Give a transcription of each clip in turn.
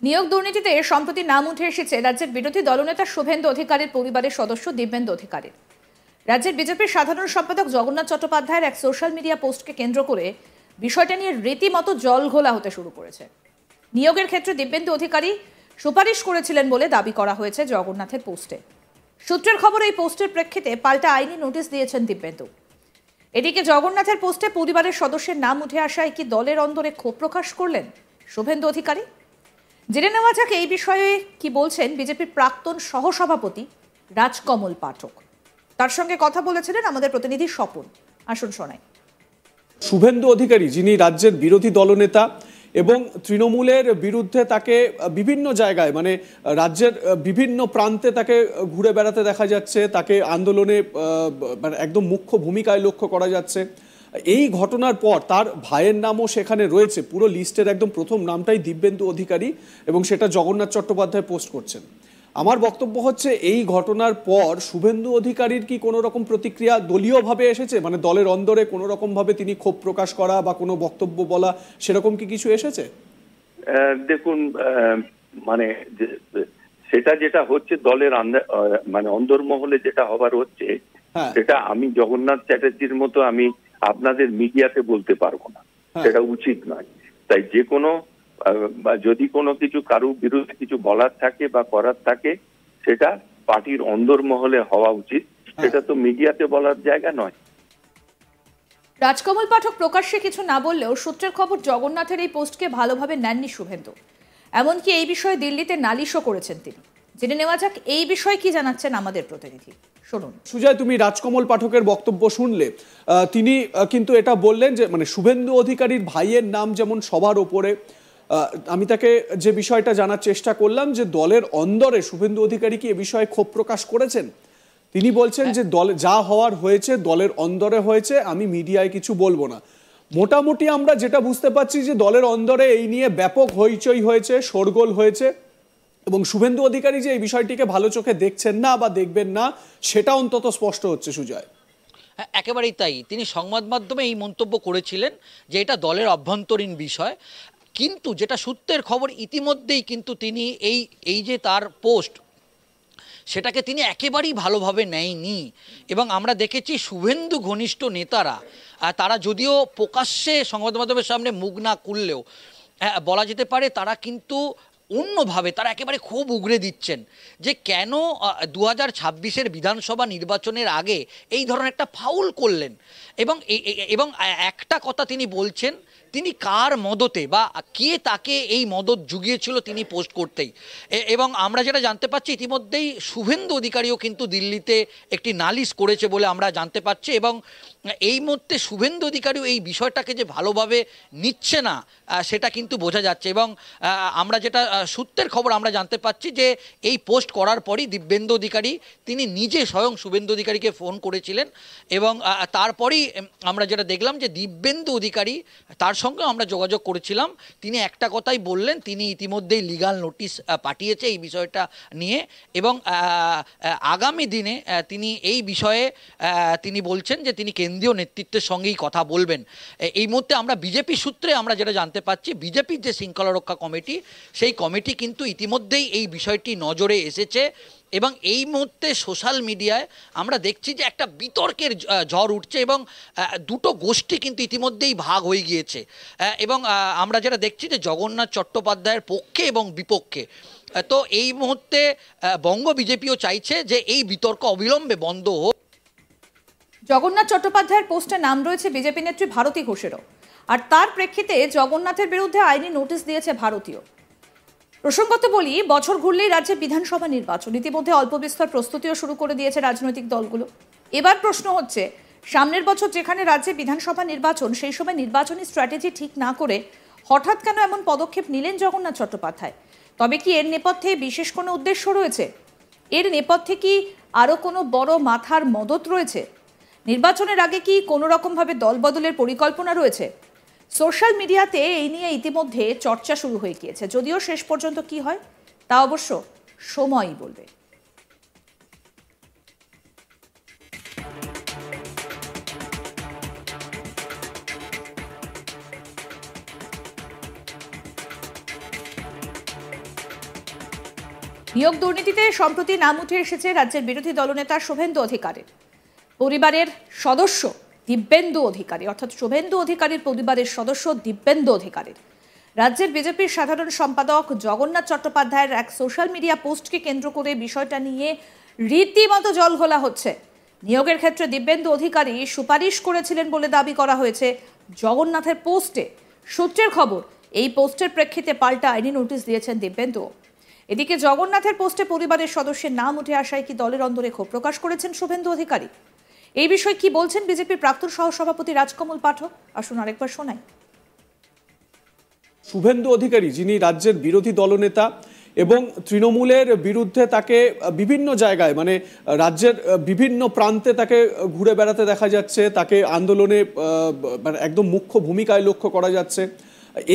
নিয়োগ দুর্নীতিতে সম্প্রতি নাম উঠে এসেছে রাজ্যের বিরোধী দলনেতা শুভেন্দু অধিকারীর পরিবারের সদস্য দিব্যেন্দু অধিকারীর। রাজ্যের বিজেপির সাধারণ সম্পাদক জগন্নাথ চট্টোপাধ্যায়ের এক সোশ্যাল মিডিয়া পোস্টকে কেন্দ্র করে বিষয়টা নিয়ে রীতিমতো জলঘোলা হতে শুরু করেছে। নিয়োগের ক্ষেত্রে দিব্যেন্দু অধিকারী সুপারিশ করেছিলেন বলে দাবি করা হয়েছে জগন্নাথের পোস্টে। সূত্রের খবর, এই পোস্টের প্রেক্ষিতে পাল্টা আইনি নোটিশ দিয়েছেন দিব্যেন্দু। এদিকে জগন্নাথের পোস্টে পরিবারের সদস্যের নাম উঠে আসায় কি দলের অন্দরে ক্ষোভ প্রকাশ করলেন শুভেন্দু অধিকারী? জেনে নেওয়া যাক এই বিষয়ে কি বলছেন বিজেপির প্রাক্তন সহসভাপতি রাজকমল পাঠক। তার সঙ্গে কথা বলেছিলেন আমাদের প্রতিনিধি স্বপন। আসুন শোনাই। শুভেন্দু অধিকারী, যিনি রাজ্যের বিরোধী দলনেতা এবং তৃণমূলের বিরুদ্ধে তাকে বিভিন্ন জায়গায় মানে রাজ্যের বিভিন্ন প্রান্তে তাকে ঘুরে বেড়াতে দেখা যাচ্ছে, তাকে আন্দোলনে একদম মুখ্য ভূমিকায় লক্ষ্য করা যাচ্ছে। এই ঘটনার পর তার ভাইয়ের নামও সেখানে রয়েছে, পুরো লিস্টের একদম প্রথম নামটাই দিব্যেন্দু অধিকারী, এবং সেটা জগন্নাথ চট্টোপাধ্যায় পোস্ট করছেন। আমার বক্তব্য হচ্ছে, এই ঘটনার পর শুভেন্দু অধিকারীর কি কোনো রকম প্রতিক্রিয়া দলীয়ভাবে এসেছে? মানে দলের অন্দরে কোনো রকমভাবে তিনি ক্ষোভ প্রকাশ করা বা কোনো বক্তব্য বলা, সেরকম কি কিছু এসেছে? দেখুন, মানে সেটা যেটা হচ্ছে দলের মানে অন্দরমহলে যেটা হবার হচ্ছে, সেটা আমি জগন্নাথ চ্যাটার্জির মতো আমি আপনাদের মিডিয়াতে বলতে পারবো না, সেটা উচিত নয়। তাই যে কোনো যদি কোনো কিছু কারো বিরুদ্ধে কিছু বলার থাকে বা করার থাকে, সেটা পার্টির অন্দরমহলে হওয়া উচিত, সেটা তো মিডিয়াতে বলার জায়গা নয়। রাজকমল পাঠক প্রকাশ্যে কিছু না বললেও সূত্রের খবর জগন্নাথের এই পোস্টকে ভালোভাবে নেননি শুভেন্দু। এমনকি এই বিষয়ে দিল্লিতে নালিশও করেছেন তিনি। জেনে নেওয়া যাক এই বিষয়ে কি জানাচ্ছেন আমাদের প্রতিনিধি। শুনুন। সুজয়, তুমি রাজকমল পাঠকের বক্তব্য শুনলে। তিনি কিন্তু এটা বললেন যে মানে শুভেন্দু অধিকারীর ভাইয়ের নাম যেমন সবার ওপরে। আমি তাকে যে বিষয়টা জানার চেষ্টা করলাম যে দলের অন্দরে শুভেন্দু অধিকারী কি এ বিষয়ে ক্ষোভ প্রকাশ করেছেন। তিনি বলছেন যে দলে যা হওয়ার হয়েছে দলের অন্দরে হয়েছে, আমি মিডিয়ায় কিছু বলবো না। মোটামুটি আমরা যেটা বুঝতে পারছি যে দলের অন্দরে এই নিয়ে ব্যাপক হইচই হয়েছে, শোরগোল হয়েছে, এবং শুভেন্দু অধিকারী যে এই বিষয়টিকে ভালো চোখে দেখছেন না বা দেখবেন না, সেটা অন্তত স্পষ্ট হচ্ছে। সুজয়, একেবারেই তাই। তিনি সংবাদ মাধ্যমে এই মন্তব্য করেছিলেন যে এটা দলের অভ্যন্তরীণ বিষয়, কিন্তু যেটা সূত্রের খবর ইতিমধ্যেই কিন্তু তিনি এই যে তার পোস্ট, সেটাকে তিনি একেবারেই ভালোভাবে নেয়নি। এবং আমরা দেখেছি শুভেন্দু ঘনিষ্ঠ নেতারা তারা যদিও প্রকাশ্যে সংবাদ মাধ্যমের সামনে মুখ না খুললেও বলা যেতে পারে তারা কিন্তু অন্যভাবে তারা একেবারে খুব উগরে দিচ্ছেন যে কেন 2026-এর বিধানসভা নির্বাচনের আগে এই ধরনের একটা ফাউল করলেন। এবং একটা কথা তিনি বলছেন, তিনি কার মদতে বা কে তাকে এই মদত জুগিয়েছিল তিনি পোস্ট করতেই। এবং আমরা যেটা জানতে পাচ্ছি ইতিমধ্যেই শুভেন্দু অধিকারীও কিন্তু দিল্লিতে একটি নালিশ করেছে বলে আমরা জানতে পারছি। এবং এই মুহূর্তে শুভেন্দু অধিকারীও এই বিষয়টাকে যে ভালোভাবে নিচ্ছে না সেটা কিন্তু বোঝা যাচ্ছে। এবং আমরা যেটা সূত্রের খবর আমরা জানতে পাচ্ছি যে এই পোস্ট করার পরই দিব্যেন্দু অধিকারী তিনি নিজে স্বয়ং শুভেন্দু অধিকারীকে ফোন করেছিলেন। এবং তারপরেই আমরা যেটা দেখলাম যে দিব্যেন্দু অধিকারী, তার সঙ্গে আমরা যোগাযোগ করেছিলাম, তিনি একটা কথাই বললেন, তিনি ইতিমধ্যেই লিগাল নোটিশ পাঠিয়েছে এই বিষয়টা নিয়ে। এবং আগামী দিনে তিনি এই বিষয়ে তিনি বলছেন যে তিনি কেন্দ্রীয় নেতৃত্বের সঙ্গেই কথা বলবেন। এই মুহূর্তে আমরা বিজেপি সূত্রে আমরা যেটা জানতে পাচ্ছি, বিজেপির যে শৃঙ্খলা রক্ষা কমিটি, সেই কমিটি কিন্তু ইতিমধ্যেই এই বিষয়টি নজরে এসেছে। এবং এই মুহূর্তে সোশ্যাল মিডিয়ায় আমরা দেখছি যে একটা বিতর্কের ঝড় উঠছে এবং দুটো গোষ্ঠী কিন্তু ইতিমধ্যেই ভাগ হয়ে গিয়েছে। এবং আমরা যেটা দেখছি যে জগন্নাথ চট্টোপাধ্যায়ের পক্ষে এবং বিপক্ষে। তো এই মুহূর্তে বঙ্গ বিজেপিও চাইছে যে এই বিতর্ক অবিলম্বে বন্ধ হোক। জগন্নাথ চট্টোপাধ্যায়ের পোস্টে নাম রয়েছে বিজেপি নেত্রী ভারতী ঘোষেরও, আর তার প্রেক্ষিতে জগন্নাথের বিরুদ্ধে আইনি নোটিশ দিয়েছে ভারতীয়। প্রসঙ্গত বলি, বছর ঘুরলেই রাজ্যে বিধানসভা নির্বাচন, ইতিমধ্যে অল্প বিস্তর প্রস্তুতিও শুরু করে দিয়েছে রাজনৈতিক দলগুলো। এবার প্রশ্ন হচ্ছে, সামনের বছর যেখানে রাজ্যে বিধানসভা নির্বাচন, সেই সময় নির্বাচনী স্ট্র্যাটেজি ঠিক না করে হঠাৎ কেন এমন পদক্ষেপ নিলেন জগন্নাথ চট্টোপাধ্যায়? তবে কি এর নেপথ্যে বিশেষ কোনো উদ্দেশ্য রয়েছে? এর নেপথ্যে কি আরও কোনো বড় মাথার মদত রয়েছে? নির্বাচনের আগে কি কোনো রকমভাবে দলবদলের পরিকল্পনা রয়েছে? সোশ্যাল মিডিয়াতে এই নিয়ে ইতিমধ্যে চর্চা শুরু হয়ে গিয়েছে, যদিও শেষ পর্যন্ত কি হয় তা অবশ্য সময়ই বলবে। নিয়োগ দুর্নীতিতে সম্প্রতি নাম উঠে এসেছে রাজ্যের বিরোধী দলনেতা শুভেন্দু অধিকারীর পরিবারের সদস্য দিব্যেন্দু অধিকারী, অর্থাৎ শুভেন্দু অধিকারীর পরিবারের সদস্য দিব্যেন্দু অধিকারীর রাজ্যের বিজেপির সাধারণ সম্পাদক জগন্নাথ চট্টোপাধ্যায়ের এক সোশ্যাল মিডিয়া পোস্টকে কেন্দ্র করে বিষয়টা নিয়ে রীতিমতো জলঘোলা হচ্ছে। নিয়োগের ক্ষেত্রে দিব্যেন্দু অধিকারী সুপারিশ করেছিলেন বলে দাবি করা হয়েছে জগন্নাথের পোস্টে। সূত্রের খবর, এই পোস্টের প্রেক্ষিতে পাল্টা আইনি নোটিশ দিয়েছেন দিব্যেন্দু। এদিকে জগন্নাথের পোস্টে পরিবারের সদস্যের নাম উঠে আসায় কি দলের অন্দরে ক্ষোভ প্রকাশ করেছেন শুভেন্দু অধিকারী? এই বিষয়ে কি বলছেন বিজেপির প্রাক্তন সহসভাপতি রাজকমল পাঠক? আসুন আরেকবার শোনাই। শুভেন্দু অধিকারী, যিনি রাজ্যের বিরোধী দলনেতা এবং তৃণমূলের বিরুদ্ধে তাকে বিভিন্ন জায়গায় মানে রাজ্যের বিভিন্ন প্রান্তে তাকে ঘুরে বেড়াতে দেখা যাচ্ছে, তাকে আন্দোলনে একদম মুখ্য ভূমিকায় লক্ষ্য করা যাচ্ছে।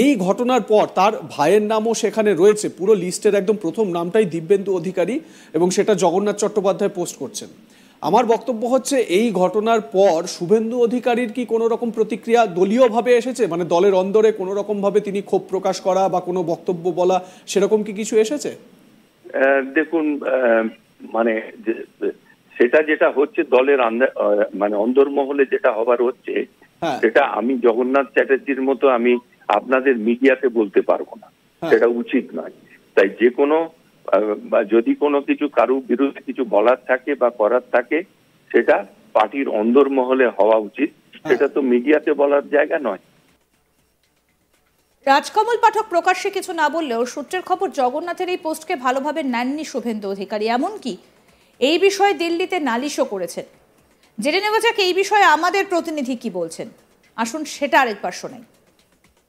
এই ঘটনার পর তার ভাইয়ের নামও সেখানে রয়েছে, পুরো লিস্টের একদম প্রথম নামটাই দিব্যেন্দু অধিকারী, এবং সেটা জগন্নাথ চট্টোপাধ্যায় পোস্ট করছেন। আমার বক্তব্য হচ্ছে, এই ঘটনার পর শুভেন্দু অধিকারীর কি কোনো রকম প্রতিক্রিয়া দলীয়ভাবে এসেছে? মানে দলের অন্দরে কোনো রকমভাবে তিনি ক্ষোভ প্রকাশ করা বা কোনো বক্তব্য বলা, সেরকম কি কিছু এসেছে? দেখুন, মানে সেটা যেটা হচ্ছে দলের মানে অন্দরমহলে যেটা হবার হচ্ছে, সেটা আমি জগন্নাথ চ্যাটার্জির মতো আমি আপনাদের মিডিয়াতে বলতে পারবো না, সেটা উচিত নয়। তাই যে কোনো যদি কোনো কিছু কারো বিরুদ্ধে কিছু বলার থাকে বা করার থাকে, সেটা পার্টির অন্দরমহলে হওয়া উচিত, সেটা তো মিডিয়াতে বলার জায়গা নয়। রাজকমল পাঠক প্রকাশ্যে কিছু না বললেও সূত্রের খবর, জগন্নাথের এই পোস্টকে ভালোভাবে নেননি শুভেন্দু অধিকারী, এমনকি এই বিষয়ে দিল্লিতে নালিশও করেছেন। জেনে নেওয়া যাক এই বিষয়ে আমাদের প্রতিনিধি কি বলছেন। আসুন সেটা আরেকবার শোনাই।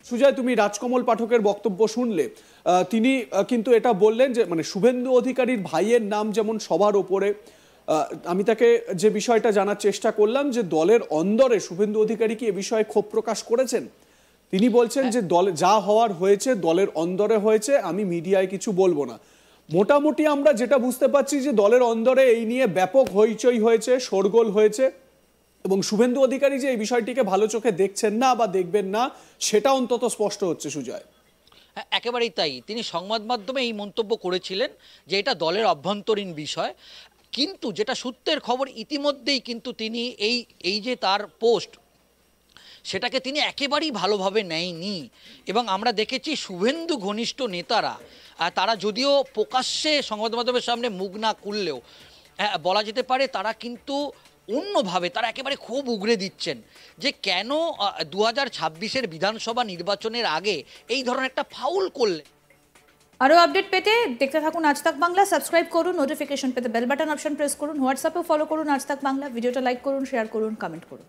সুজয়, তুমি রাজকমল পাঠকের বক্তব্য শুনলে। তিনি কিন্তু এটা বললেন যে মানে শুভেন্দু অধিকারীর ভাইয়ের নাম যেমন সবার ওপরে। আমি তাকে যে বিষয়টা জানার চেষ্টা করলাম যে দলের অন্দরে শুভেন্দু অধিকারী কি এ বিষয়ে ক্ষোভ প্রকাশ করেছেন। তিনি বলছেন যে দলে যা হওয়ার হয়েছে দলের অন্দরে হয়েছে, আমি মিডিয়ায় কিছু বলবো না। মোটামুটি আমরা যেটা বুঝতে পারছি যে দলের অন্দরে এই নিয়ে ব্যাপক হইচই হয়েছে, শোরগোল হয়েছে, এবং শুভেন্দু অধিকারী যে এই বিষয়টিকে ভালো চোখে দেখছেন না বা দেখবেন না, সেটা অন্তত স্পষ্ট হচ্ছে। সুজয়, একেবারেই তাই। তিনি সংবাদ মাধ্যমে এই মন্তব্য করেছিলেন যে এটা দলের অভ্যন্তরীণ বিষয়, কিন্তু যেটা সূত্রের খবর, ইতিমধ্যেই কিন্তু তিনি এই যে তার পোস্ট, সেটাকে তিনি একেবারেই ভালোভাবে নেয়নি। এবং আমরা দেখেছি শুভেন্দু ঘনিষ্ঠ নেতারা, তারা যদিও প্রকাশ্যে সংবাদ মাধ্যমের সামনে মুখ না খুললেও বলা যেতে পারে তারা কিন্তু অন্যভাবে তারা একেবারে খুব উগরে দিচ্ছেন যে কেন 2026-এর বিধানসভা নির্বাচনের আগে এই ধরনের একটা ফাউল করলে। আরও আপডেট পেতে দেখতে থাকুন আজ তাক বাংলা। সাবস্ক্রাইব করুন, নোটিফিকেশন পেতে বেল বাটন অপশন প্রেস করুন, হোয়াটসঅ্যাপে ফলো করুন আজ তাক বাংলা। ভিডিওটা লাইক করুন, শেয়ার করুন, কমেন্ট করুন।